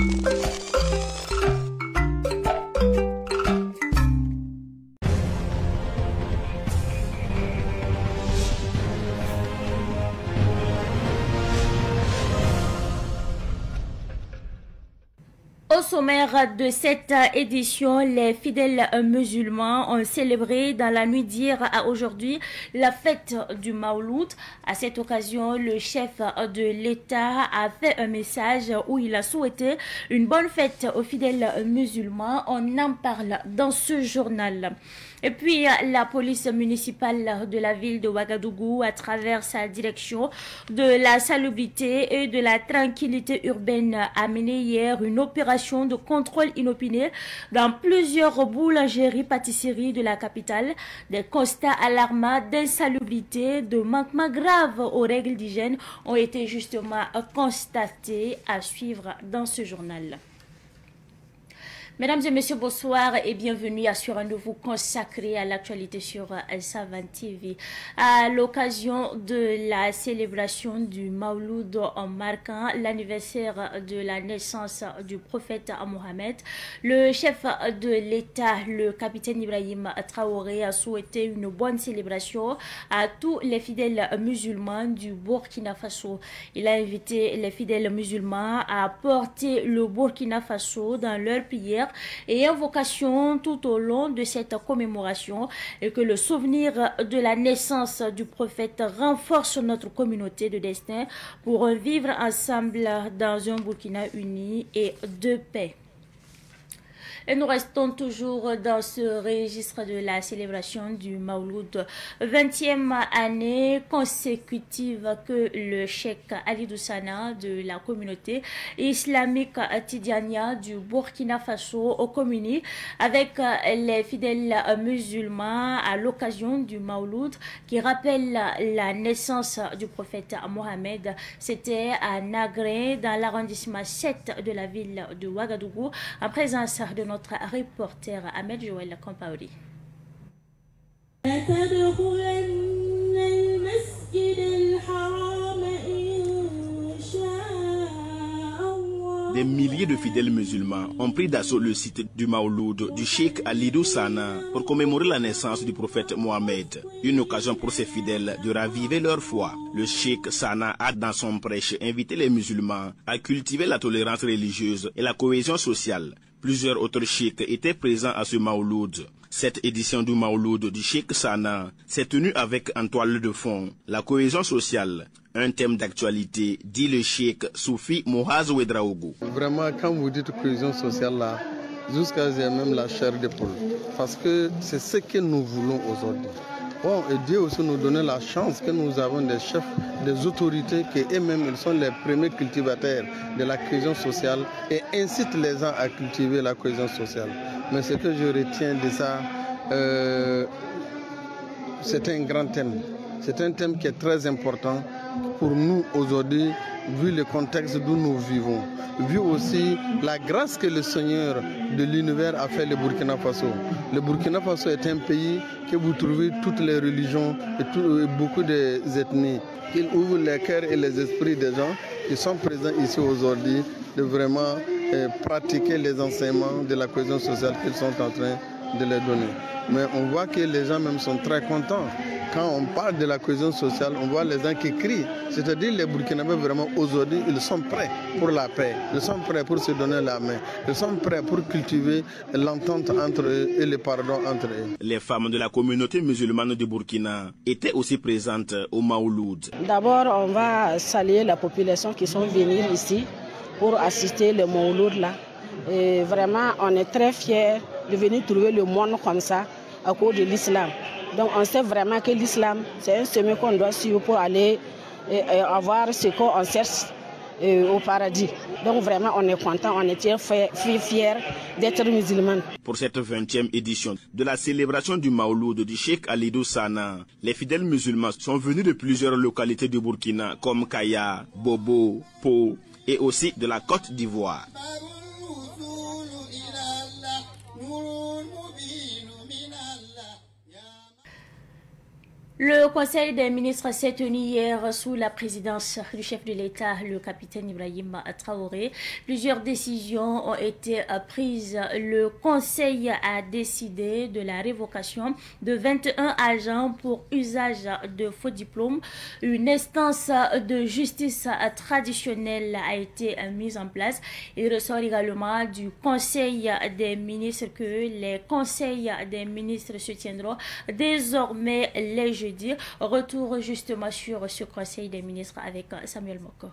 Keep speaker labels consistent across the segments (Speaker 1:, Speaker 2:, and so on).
Speaker 1: Au sommaire de cette édition, les fidèles musulmans ont célébré dans la nuit d'hier à aujourd'hui la fête du Mawlud. À cette occasion, le chef de l'État a fait un message où il a souhaité une bonne fête aux fidèles musulmans. On en parle dans ce journal. Et puis, la police municipale de la ville de Ouagadougou, à travers sa direction de la salubrité et de la tranquillité urbaine, a mené hier une opération de contrôle inopiné dans plusieurs boulangeries-pâtisseries de la capitale. Des constats alarmants d'insalubrité, de manquements graves aux règles d'hygiène ont été justement constatés, à suivre dans ce journal. Mesdames et messieurs, bonsoir et bienvenue sur un nouveau consacré à l'actualité sur Savan TV. À l'occasion de la célébration du Mawlud en marquant l'anniversaire de la naissance du prophète Mohammed, le chef de l'État, le capitaine Ibrahim Traoré, a souhaité une bonne célébration à tous les fidèles musulmans du Burkina Faso. Il a invité les fidèles musulmans à porter le Burkina Faso dans leur prière et invocation tout au long de cette commémoration, et que le souvenir de la naissance du prophète renforce notre communauté de destin pour vivre ensemble dans un Burkina uni et de paix. Et nous restons toujours dans ce registre de la célébration du Mawlud, 20e année consécutive que le cheikh Ali Doussana de la communauté islamique Tidjania du Burkina Faso communie avec les fidèles musulmans à l'occasion du Mawlud qui rappelle la naissance du prophète Mohammed. C'était à Nagré, dans l'arrondissement 7 de la ville de Ouagadougou, en présence de notre reporter Ahmed Joël Compaori.
Speaker 2: Des milliers de fidèles musulmans ont pris d'assaut le site du Mawlud du cheikh Ali Doussana pour commémorer la naissance du prophète Mohammed. Une occasion pour ces fidèles de raviver leur foi. Le cheikh Sana a dans son prêche invité les musulmans à cultiver la tolérance religieuse et la cohésion sociale. Plusieurs autres cheikhs étaient présents à ce Mawlud. Cette édition du Mawlud du cheikh Sana s'est tenue avec en toile de fond la cohésion sociale, un thème d'actualité, dit le cheikh Soufi Mohaz Ouedraogo.
Speaker 3: Vraiment, quand vous dites cohésion sociale là, jusqu'à j'ai même la chair de poule, parce que c'est ce que nous voulons aujourd'hui. Bon, et Dieu aussi nous donne la chance que nous avons des chefs, des autorités qui eux-mêmes ils sont les premiers cultivateurs de la cohésion sociale et incitent les gens à cultiver la cohésion sociale. Mais ce que je retiens de ça, c'est un grand thème. C'est un thème qui est très important pour nous aujourd'hui, vu le contexte d'où nous vivons, vu aussi la grâce que le Seigneur de l'univers a fait le Burkina Faso. Le Burkina Faso est un pays que vous trouvez toutes les religions et beaucoup d'ethnies. Il ouvre les cœurs et les esprits des gens qui sont présents ici aujourd'hui de vraiment pratiquer les enseignements de la cohésion sociale qu'ils sont en train de les donner. Mais on voit que les gens même sont très contents. Quand on parle de la cohésion sociale, on voit les gens qui crient. C'est-à-dire les Burkinabés vraiment aujourd'hui, ils sont prêts pour la paix. Ils sont prêts pour se donner la main. Ils sont prêts pour cultiver l'entente entre eux et le pardon entre eux.
Speaker 2: Les femmes de la communauté musulmane du Burkina étaient aussi présentes au Mawlud.
Speaker 4: D'abord, on va saluer la population qui sont venues ici pour assister le Mawlud là. Et vraiment, on est très fiers de venir trouver le monde comme ça à cause de l'islam. Donc on sait vraiment que l'islam, c'est un chemin qu'on doit suivre pour aller avoir ce qu'on cherche au paradis. Donc vraiment, on est content, on est fiers d'être musulmans.
Speaker 2: Pour cette 20e édition de la célébration du Mawlud du cheikh Ali Doussana, les fidèles musulmans sont venus de plusieurs localités du Burkina comme Kaya, Bobo, Po et aussi de la Côte d'Ivoire.
Speaker 1: Le Conseil des ministres s'est tenu hier sous la présidence du chef de l'État, le capitaine Ibrahim Traoré. Plusieurs décisions ont été prises. Le Conseil a décidé de la révocation de 21 agents pour usage de faux diplômes. Une instance de justice traditionnelle a été mise en place. Il ressort également du Conseil des ministres que les conseils des ministres se tiendront désormais les jeudis. Retour justement sur ce Conseil des ministres avec Samuel Moko.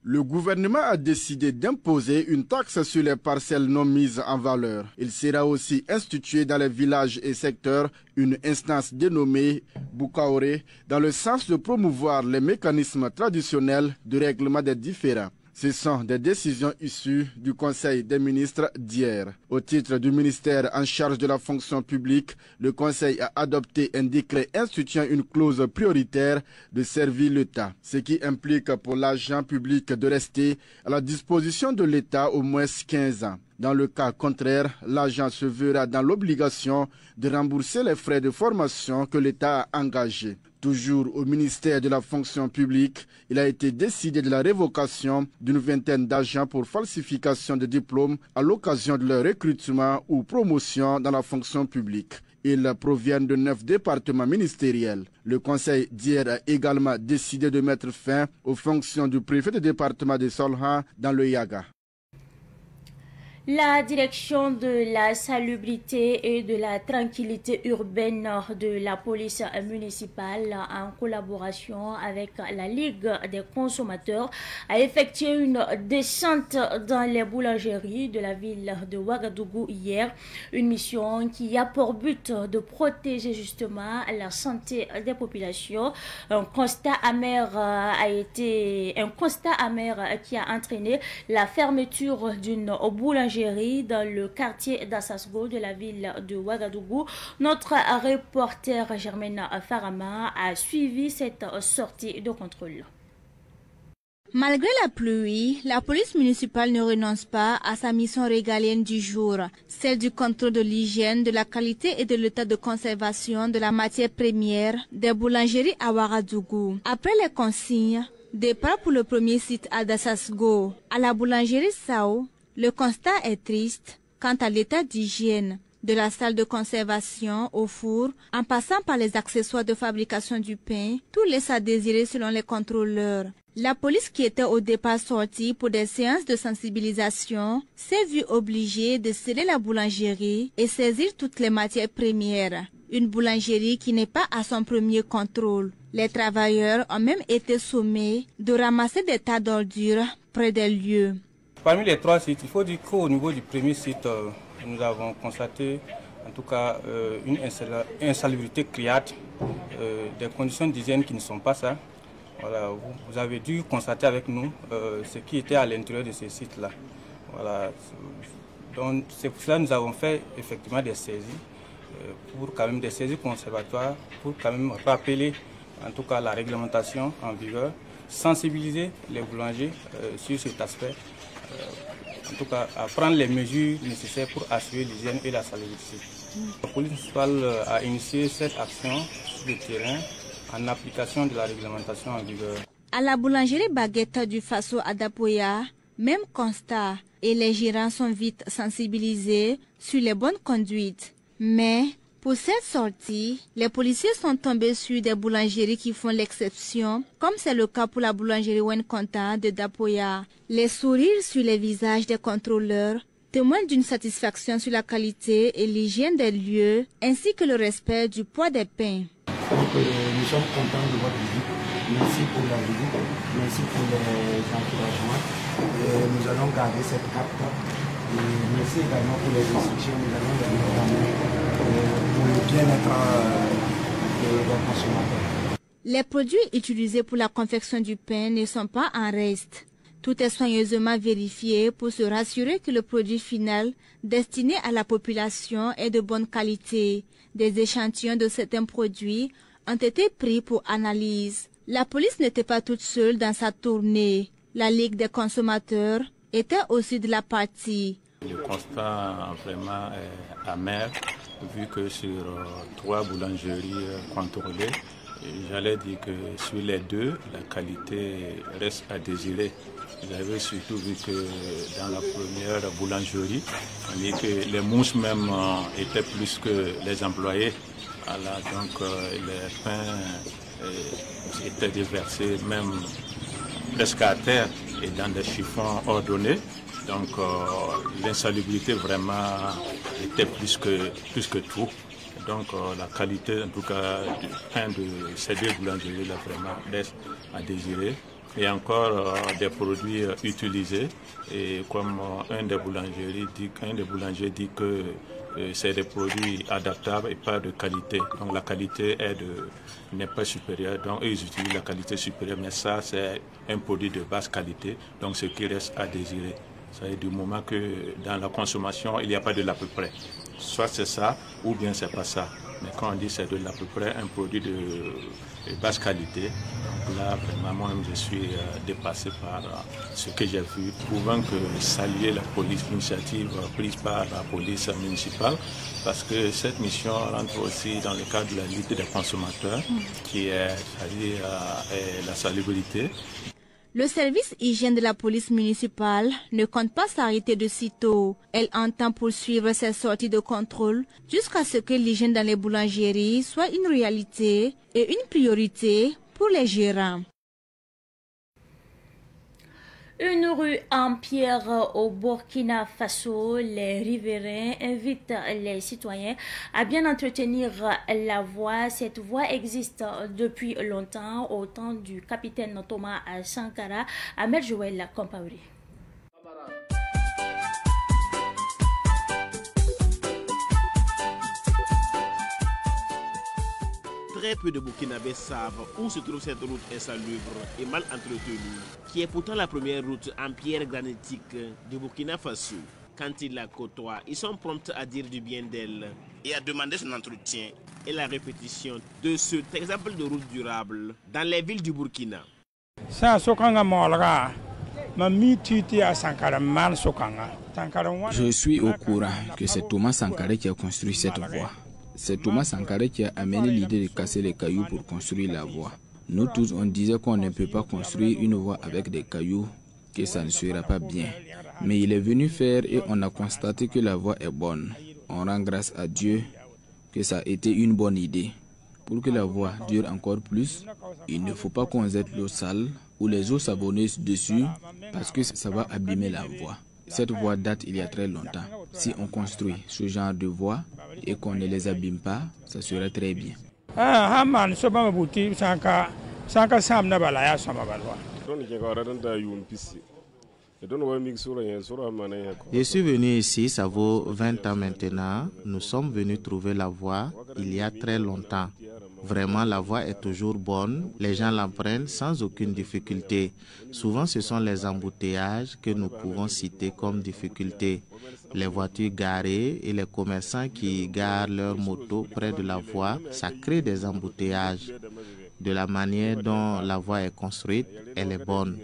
Speaker 2: Le gouvernement a décidé d'imposer une taxe sur les parcelles non mises en valeur. Il sera aussi institué dans les villages et secteurs une instance dénommée Bukaoré dans le sens de promouvoir les mécanismes traditionnels de règlement des différends. Ce sont des décisions issues du Conseil des ministres d'hier. Au titre du ministère en charge de la fonction publique, le Conseil a adopté un décret instituant une clause prioritaire de servir l'État, ce qui implique pour l'agent public de rester à la disposition de l'État au moins 15 ans. Dans le cas contraire, l'agent se verra dans l'obligation de rembourser les frais de formation que l'État a engagés. Toujours au ministère de la fonction publique, il a été décidé de la révocation d'une vingtaine d'agents pour falsification de diplômes à l'occasion de leur recrutement ou promotion dans la fonction publique. Ils proviennent de 9 départements ministériels. Le Conseil d'hier a également décidé de mettre fin aux fonctions du préfet de département de Solha dans le Yaga.
Speaker 1: La direction de la salubrité et de la tranquillité urbaine de la police municipale, en collaboration avec la Ligue des consommateurs, a effectué une descente dans les boulangeries de la ville de Ouagadougou hier. Une mission qui a pour but de protéger justement la santé des populations. Un constat amer qui a entraîné la fermeture d'une boulangerie dans le quartier d'Assasgo de la ville de Ouagadougou. Notre reporter Germaine Farama a suivi cette sortie de contrôle.
Speaker 5: Malgré la pluie, la police municipale ne renonce pas à sa mission régalienne du jour, celle du contrôle de l'hygiène, de la qualité et de l'état de conservation de la matière première des boulangeries à Ouagadougou. Après les consignes, départ pour le premier site à Dassasgo, à la boulangerie Sao, le constat est triste quant à l'état d'hygiène de la salle de conservation au four, en passant par les accessoires de fabrication du pain, tout laisse à désirer selon les contrôleurs. La police qui était au départ sortie pour des séances de sensibilisation s'est vue obligée de sceller la boulangerie et saisir toutes les matières premières. Une boulangerie qui n'est pas à son premier contrôle. Les travailleurs ont même été sommés de ramasser des tas d'ordures près des lieux.
Speaker 6: Parmi les 3 sites, il faut dire qu'au niveau du premier site, nous avons constaté en tout cas une insalubrité criarde, des conditions d'hygiène qui ne sont pas ça. Voilà, vous avez dû constater avec nous ce qui était à l'intérieur de ces sites-là. Voilà, donc c'est pour cela que nous avons fait effectivement des saisies, pour quand même des saisies conservatoires, pour quand même rappeler en tout cas la réglementation en vigueur, sensibiliser les boulangers sur cet aspect. En tout cas, à prendre les mesures nécessaires pour assurer l'hygiène et la salubrité. La police municipale a initié cette action sur le terrain en application de la réglementation en vigueur.
Speaker 5: À la boulangerie Baguette du Faso à Dapoya, même constat, et les gérants sont vite sensibilisés sur les bonnes conduites. Mais pour cette sortie, les policiers sont tombés sur des boulangeries qui font l'exception, comme c'est le cas pour la boulangerie Wenkonta de Dapoya. Les sourires sur les visages des contrôleurs témoignent d'une satisfaction sur la qualité et l'hygiène des lieux, ainsi que le respect du poids des pains.
Speaker 7: Donc, nous sommes contents de votre visite. Merci pour la visite, merci pour les encouragements. Nous allons garder cette carte. Merci également pour les instructions. Nous allons les donner pour le bien-être des consommateurs.
Speaker 5: Les produits utilisés pour la confection du pain ne sont pas en reste. Tout est soigneusement vérifié pour se rassurer que le produit final destiné à la population est de bonne qualité. Des échantillons de certains produits ont été pris pour analyse. La police n'était pas toute seule dans sa tournée. La Ligue des consommateurs était aussi de la partie.
Speaker 8: Le constat vraiment amer vu que sur 3 boulangeries contrôlées, j'allais dire que sur les 2, la qualité reste à désirer. Vous avez surtout vu que dans la première boulangerie, on dit que les mousses même étaient plus que les employés. Voilà, donc les pains étaient déversés même presque à terre et dans des chiffons ordonnés. Donc l'insalubrité vraiment était plus que tout. Donc la qualité en tout cas du pain de ces 2 boulangeries là vraiment laisse à désirer. Et encore des produits utilisés. Et comme un des boulangers dit que c'est des produits adaptables et pas de qualité. Donc la qualité n'est pas supérieure. Donc ils utilisent la qualité supérieure, mais ça c'est un produit de basse qualité. Donc ce qui reste à désirer. C'est du moment que dans la consommation il n'y a pas de l'à peu près. Soit c'est ça ou bien c'est pas ça. Mais quand on dit c'est de l'à peu près un produit de basse qualité, donc là vraiment moi-même je suis dépassé par ce que j'ai vu, prouvant que saluer l'initiative prise par la police municipale, parce que cette mission rentre aussi dans le cadre de la lutte des consommateurs, qui est la salubrité.
Speaker 5: Le service hygiène de la police municipale ne compte pas s'arrêter de sitôt. Elle entend poursuivre ses sorties de contrôle jusqu'à ce que l'hygiène dans les boulangeries soit une réalité et une priorité pour les gérants.
Speaker 1: Une rue en pierre au Burkina Faso, les riverains invitent les citoyens à bien entretenir la voie. Cette voie existe depuis longtemps, au temps du capitaine Thomas Sankara. Ahmed Joël Compaoré.
Speaker 2: Très peu de Burkinabés savent où se trouve cette route insalubre et mal entretenue, qui est pourtant la première route en pierre granitique du Burkina Faso. Quand ils la côtoient, ils sont prompts à dire du bien d'elle et à demander son entretien et la répétition de cet exemple de route durable dans les villes du Burkina.
Speaker 9: Je suis au courant que c'est Thomas Sankara qui a construit cette voie. C'est Thomas Sankara qui a amené l'idée de casser les cailloux pour construire la voie. Nous tous, on disait qu'on ne peut pas construire une voie avec des cailloux, que ça ne sera pas bien. Mais il est venu faire et on a constaté que la voie est bonne. On rend grâce à Dieu que ça a été une bonne idée. Pour que la voie dure encore plus, il ne faut pas qu'on jette l'eau sale ou les eaux savonneuses dessus parce que ça va abîmer la voie. Cette voie date il y a très longtemps. Si on construit ce genre de voie et qu'on ne les abîme pas, ça serait très bien.
Speaker 10: Je suis venu ici, ça vaut 20 ans maintenant. Nous sommes venus trouver la voie il y a très longtemps. Vraiment, la voie est toujours bonne. Les gens l'empruntent sans aucune difficulté. Souvent, ce sont les embouteillages que nous pouvons citer comme difficultés. Les voitures garées et les commerçants qui garent leurs motos près de la voie, ça crée des embouteillages. De la manière dont la voie est construite, elle est bonne.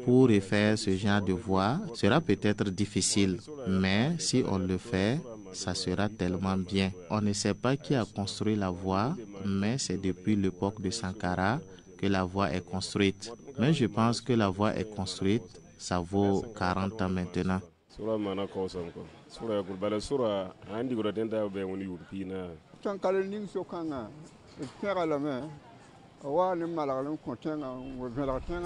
Speaker 10: Pour refaire ce genre de voie sera peut-être difficile, mais si on le fait, ça sera tellement bien. On ne sait pas qui a construit la voie, mais c'est depuis l'époque de Sankara que la voie est construite. Mais je pense que la voie est construite, ça vaut 40 ans maintenant.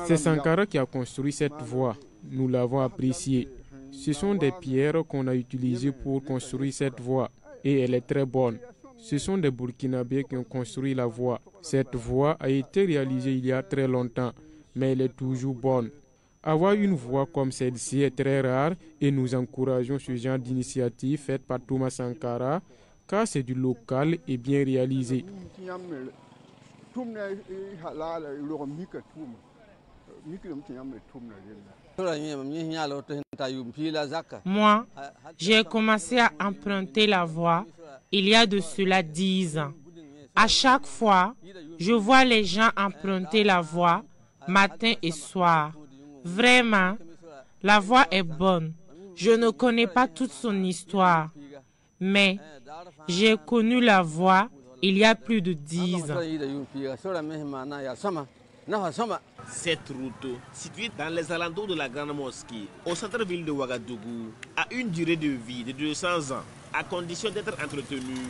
Speaker 11: C'est Sankara qui a construit cette voie. Nous l'avons appréciée. Ce sont des pierres qu'on a utilisées pour construire cette voie et elle est très bonne. Ce sont des Burkinabés qui ont construit la voie. Cette voie a été réalisée il y a très longtemps, mais elle est toujours bonne. Avoir une voie comme celle-ci est très rare et nous encourageons ce genre d'initiative faite par Thomas Sankara car c'est du local et bien réalisé.
Speaker 12: Moi, j'ai commencé à emprunter la voie il y a de cela 10 ans. À chaque fois, je vois les gens emprunter la voie matin et soir. Vraiment, la voie est bonne. Je ne connais pas toute son histoire, Mais j'ai connu la voie il y a plus de 10 ans.
Speaker 2: Cette route, située dans les alentours de la Grande Mosquée, au centre-ville de Ouagadougou, a une durée de vie de 200 ans, à condition d'être entretenue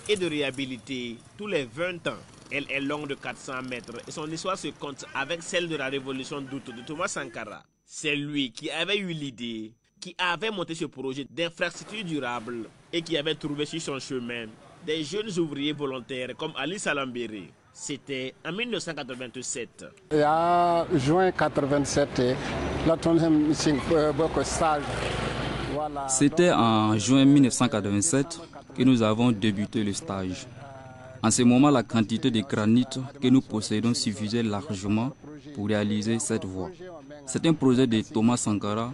Speaker 2: et de réhabiliter tous les 20 ans. Elle est longue de 400 mètres et son histoire se compte avec celle de la révolution d'août de Thomas Sankara. C'est lui qui avait eu l'idée, qui avait monté ce projet d'infrastructure durable et qui avait trouvé sur son chemin des jeunes ouvriers volontaires comme Ali Salambéré. C'était en 1987.
Speaker 3: Et en juin 1987,
Speaker 13: c'était en juin 1987 que nous avons débuté le stage. En ce moment, la quantité de granit que nous possédons suffisait largement pour réaliser cette voie. C'est un projet de Thomas Sankara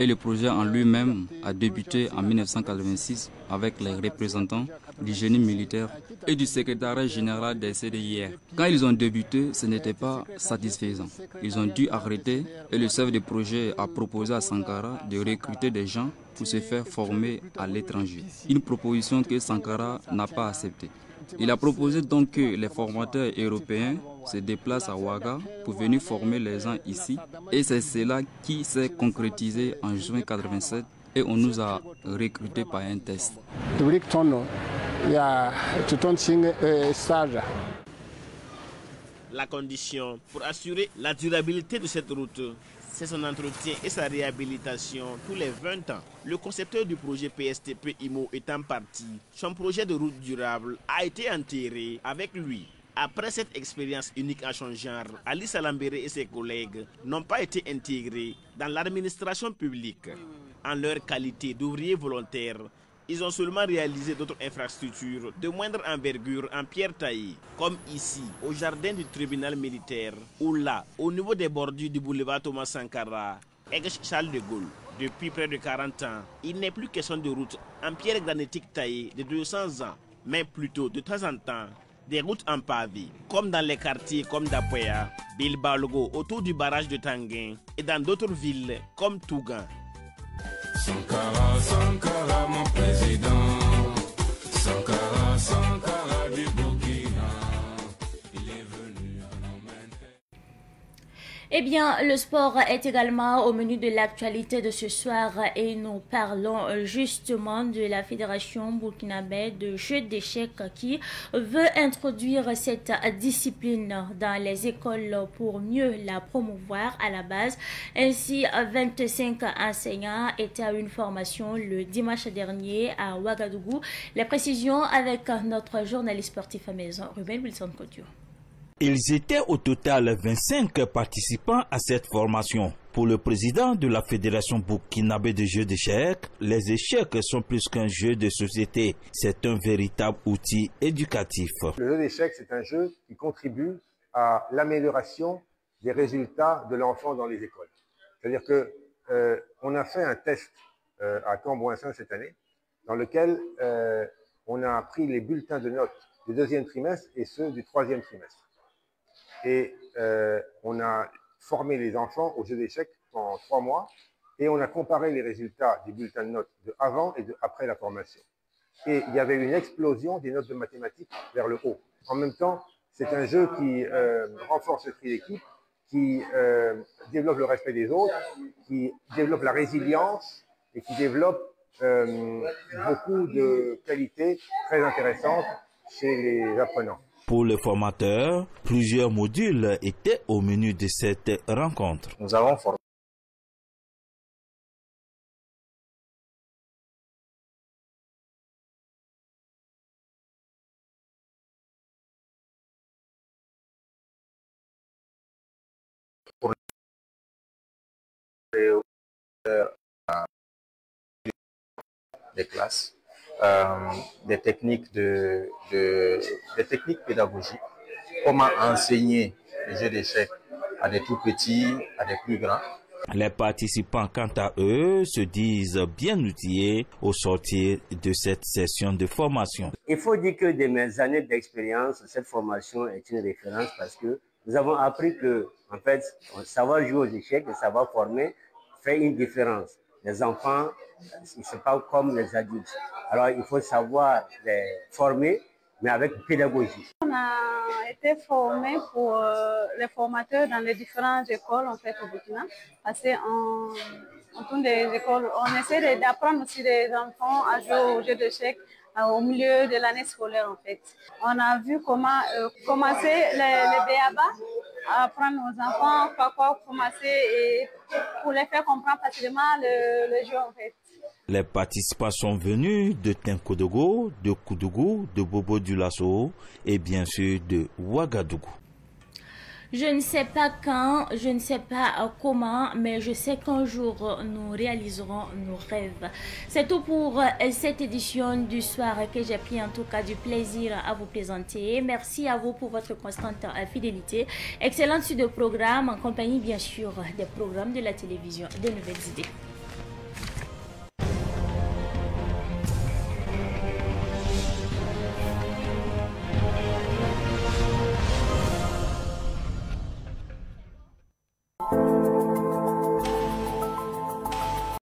Speaker 13: et le projet en lui-même a débuté en 1986 avec les représentants du génie militaire et du secrétariat général des CDIR. Quand ils ont débuté, ce n'était pas satisfaisant. Ils ont dû arrêter et le chef de projet a proposé à Sankara de recruter des gens pour se faire former à l'étranger. Une proposition que Sankara n'a pas acceptée. Il a proposé donc que les formateurs européens se déplacent à Ouaga pour venir former les gens ici. Et c'est cela qui s'est concrétisé en juin 1987 et on nous a recrutés par un test.
Speaker 2: La condition pour assurer la durabilité de cette route, c'est son entretien et sa réhabilitation tous les 20 ans. Le concepteur du projet PSTP IMO étant parti, son projet de route durable a été enterré avec lui. Après cette expérience unique en son genre, Ali Salambéré et ses collègues n'ont pas été intégrés dans l'administration publique. En leur qualité d'ouvriers volontaires, ils ont seulement réalisé d'autres infrastructures de moindre envergure en pierre taillée, comme ici, au jardin du tribunal militaire, ou là, au niveau des bordures du boulevard Thomas Sankara, ex-Charles de Gaulle. Depuis près de 40 ans, il n'est plus question de routes en pierre granitique taillée de 200 ans, mais plutôt de temps en temps, des routes en pavé, comme dans les quartiers comme Dapoya, Bilbaogo, autour du barrage de Tanguin, et dans d'autres villes comme Tougan.
Speaker 14: Sankara, Sankara, mon président. Sankara, Sankara du Burkina. Il est venu à nos mains.
Speaker 1: Eh bien, le sport est également au menu de l'actualité de ce soir et nous parlons justement de la Fédération burkinabé de jeux d'échecs qui veut introduire cette discipline dans les écoles pour mieux la promouvoir à la base. Ainsi, 25 enseignants étaient à une formation le dimanche dernier à Ouagadougou. Les précisions avec notre journaliste sportif à maison, Ruben Wilson-Couture.
Speaker 15: Ils étaient au total 25 participants à cette formation. Pour le président de la Fédération burkinabé de jeux d'échecs, les échecs sont plus qu'un jeu de société. C'est un véritable outil éducatif.
Speaker 16: Le jeu d'échecs, c'est un jeu qui contribue à l'amélioration des résultats de l'enfant dans les écoles. C'est-à-dire que on a fait un test à Cambouin-Saint cette année, dans lequel on a pris les bulletins de notes du deuxième trimestre et ceux du troisième trimestre. Et on a formé les enfants au jeu d'échecs pendant 3 mois et on a comparé les résultats des bulletins de notes de avant et de après la formation. Et il y avait une explosion des notes de mathématiques vers le haut. En même temps, c'est un jeu qui renforce l'esprit d'équipe, qui développe le respect des autres, qui développe la résilience et qui développe beaucoup de qualités très intéressantes chez les apprenants.
Speaker 15: Pour les formateurs, plusieurs modules étaient au menu de cette rencontre.
Speaker 16: Nous avons formé pour les classes. Des techniques des techniques pédagogiques, comment enseigner les jeux d'échecs à des tout petits, à des plus grands.
Speaker 15: Les participants, quant à eux, se disent bien outillés au sortir de cette session de formation.
Speaker 17: Il faut dire que de mes années d'expérience, cette formation est une référence parce que nous avons appris que, en fait, savoir jouer aux échecs et savoir former fait une différence. Les enfants, ils ne sont pas comme les adultes. Alors, il faut savoir les former, mais avec pédagogie.
Speaker 18: On a été formés pour les formateurs dans les différentes écoles en fait au Burkina, parce qu'en tourne des écoles, on essaie d'apprendre aussi les enfants à jouer au jeu d'échecs au milieu de l'année scolaire en fait. On a vu comment commencer les BABA, apprendre aux enfants par quoi commencer et pour les faire comprendre facilement le jeu en fait.
Speaker 15: Les participants sont venus de Tinkodogo, de Koudougou, de Bobo Dioulasso et bien sûr de Ouagadougou.
Speaker 1: Je ne sais pas quand, je ne sais pas comment, mais je sais qu'un jour nous réaliserons nos rêves. C'est tout pour cette édition du soir que j'ai pris en tout cas du plaisir à vous présenter. Merci à vous pour votre constante fidélité. Excellente suite de programme en compagnie bien sûr des programmes de la télévision des Nouvelles Idées.